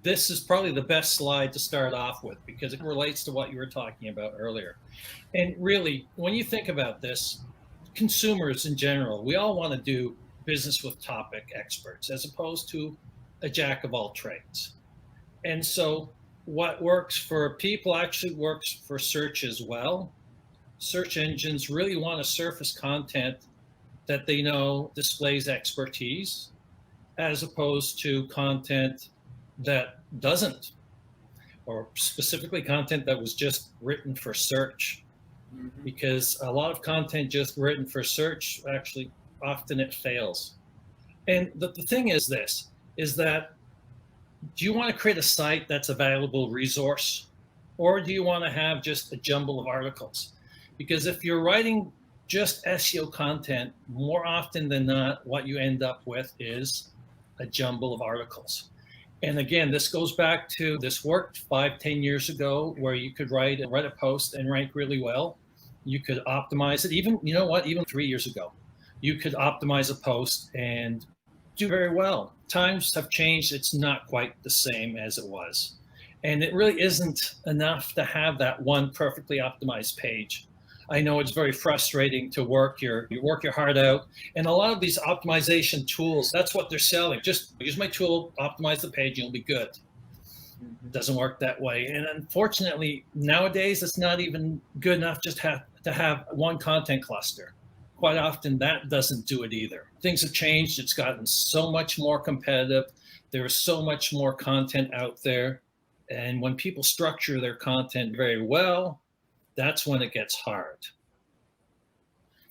this is probably the best slide to start off with because it relates to what you were talking about earlier. And really, when you think about this, consumers in general, we all want to do business with topic experts as opposed to a jack of all trades. And so what works for people actually works for search as well. Search engines really want to surface content that they know displays expertise as opposed to content that doesn't, or specifically content that was just written for search. Because a lot of content just written for search, actually, often it fails. And the thing is this, is that do you want to create a site that's a valuable resource, or do you want to have just a jumble of articles? Because if you're writing just SEO content, more often than not, what you end up with is a jumble of articles. And again, this goes back to, this worked 5-10 years ago where you could write a post and rank really well. You could optimize it. Even, you know what, even 3 years ago, you could optimize a post and do very well. Times have changed. It's not quite the same as it was. And it really isn't enough to have that one perfectly optimized page. I know it's very frustrating to work your heart out. And a lot of these optimization tools, that's what they're selling. Just use my tool, optimize the page, you'll be good. It doesn't work that way. And unfortunately, nowadays, it's not even good enough just to have one content cluster. Quite often, that doesn't do it either. Things have changed. It's gotten so much more competitive. There's so much more content out there. And when people structure their content very well, that's when it gets hard.